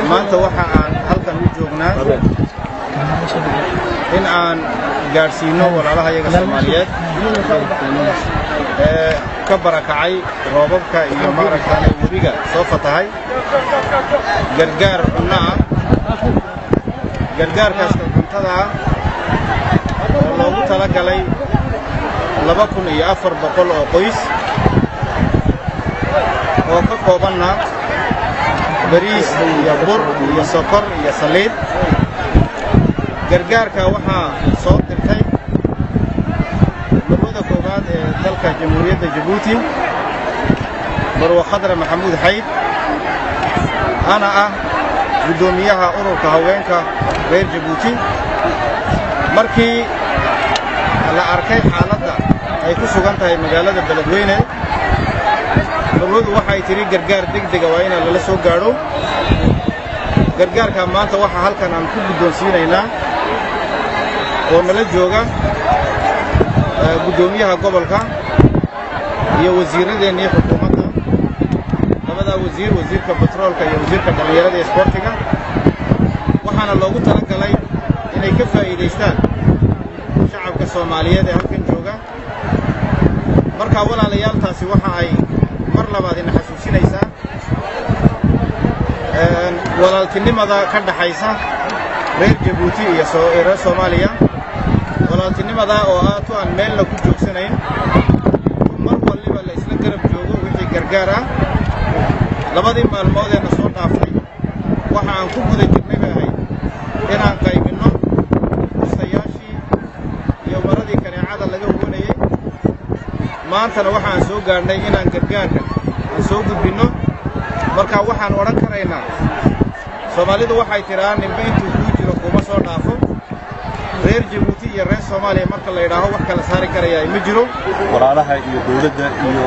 maanta waxa aan halkan u joognaa in aan gaarsiino walaalaha iyaga Soomaaliyeed ka barakacay roobabka iyo maaragtay webiga soo fatahay gargaar cunno ah gargaarkaas cuntada ah oo loogu talagalay 2400 oo qoys oo ka koobanna bariis iyo bur iyo sokor iyo saliid gargaarka waxaa soo dirtay marwada koowaad ee dalka jamhuuriyadda Djibouti marwo Khadra Maxamuud Xayd ana ah gudoomiyaha ururka haweenka reer Djibouti markii la arkay xaaladda ay ku sugan tahay magaalada Beledweyne marwadu waxay tiri gargaar degdeg ah waa in la soo gaaro gargaarka maanta waxa halkan aan ku guddoonsiinaynaa oo nala jooga gudoomiyaha gobolka iyo wasiiradeenii xukuumadda labada wasiirka petroolka iyo wasiirka dhalinyarada ee sportiga waxaana loogu talagalay inay ka faa'iideystaan shacabka Soomaaliyeed ee halkan jooga marka walaalayaaltaasi waxa ay mar labaad in xasuusinaysaa walaaltinimada ka dhaxaysa reer Djibouti iyo reer Soomaaliya walaaltinimada oo aad aan meelna ku joogsanayn mar waliba la isla garab joogo wixii gargaar ah labadii maalmood ee soo dhaaftay waxa aan ku guda jirnay baahay inaan qaybino kusayaashii iyo maradii kaneecada laga hubanayay maantana waxaan soo gaarnay inaan gargaarka aan soo gudbino marka waxaan oran karaynaa Soomaalidu waxay tiraan ninba intuu ku jiro kuma soo dhaafo reer Djibouti iyo reer Soomaaliya marka la yiraahdo wax kala saari karaya ma jiro walaalaha iyo dawladda iyo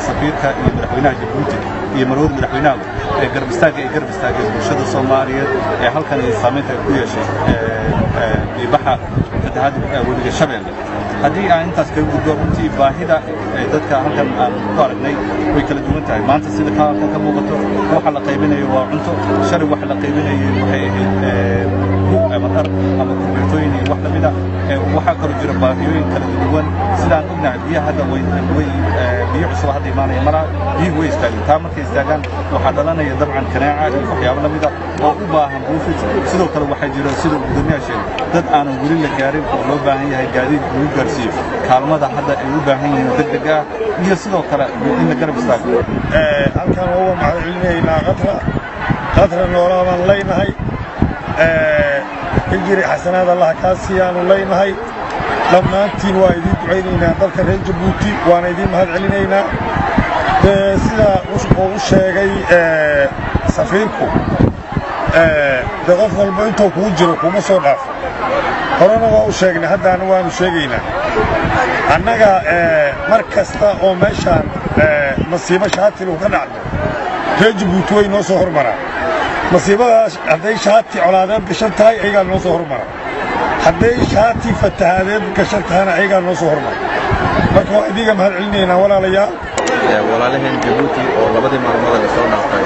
safiirka iyo madaxweynaha Djibouti iyo marwada madaxweynaha ee garab istaagay bulshada Soomaaliyeed ee halkan ay saameynta ku yeeshay bibaxa fatahaadda webiga Shabeelle haddii aan intaas ka gudbo runtii baahida dadka halkan aan ku aragnay way kala duwan tahay maanta sida ka muuqato waxa la qaybinayo waa cunto shari waxa la qaybinayo waxay ahayd madar ama kubeetooyin iyo wax lamida waxa kala jira baahiyooyin kala duwan sidaan ognahay biyaha hadda way biyo cusub hadda imaanaya mara biyo way istaagaan taa markay istaagaan waxa dhalanaya dabcan kanaaca iyo waxyaabo lamida oo u baahan buufid sidoo kale waxa jira sida gudoomiyaha sheegay dad aan wali la gaarin oo loo baahan yahay gaadiid lagu gaarsiiyo kaalmada hadda ay u baahan yihiin degdeg ah iyo sidoo kale in la garab istaago halkan waa macallimiinayna qatra noolaaban leenahay injiri xasanaad Allah kaasiyaanu leenahay dhammaantiin waa idin duceynaynaa dalka reer Djibouti waana idin mahad celinaynaa sida uu sheegay safiirku qof walba intuu ku jiro kuma soo dhaafo horena waa u sheegnay haddana waanu sheegaynaa annaga mar kasta oo meeshaan masiibo shaati lagu ka dhacdo reer Djibouti way noo soo hormaraa masiibadaas hadday shaati colaadeed gashan tahay ayagaa noo soo hormara hadday shaati fatahaadeed gashan tahayna ayagaa noo soo hormara marka waa idiga mahad celinaynaa walaalayaal walaalaheen Djibouti oo labadii maalmood la soo dhaafay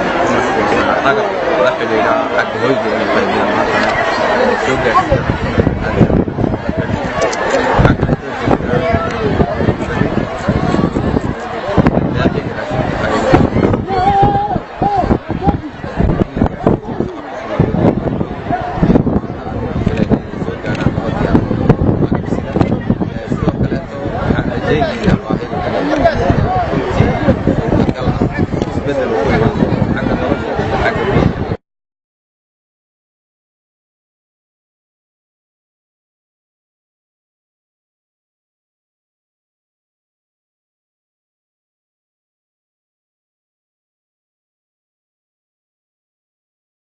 agab la xidhiidha xagga hoyga iyo qaybinta maanta soo gaarsiiyay بدل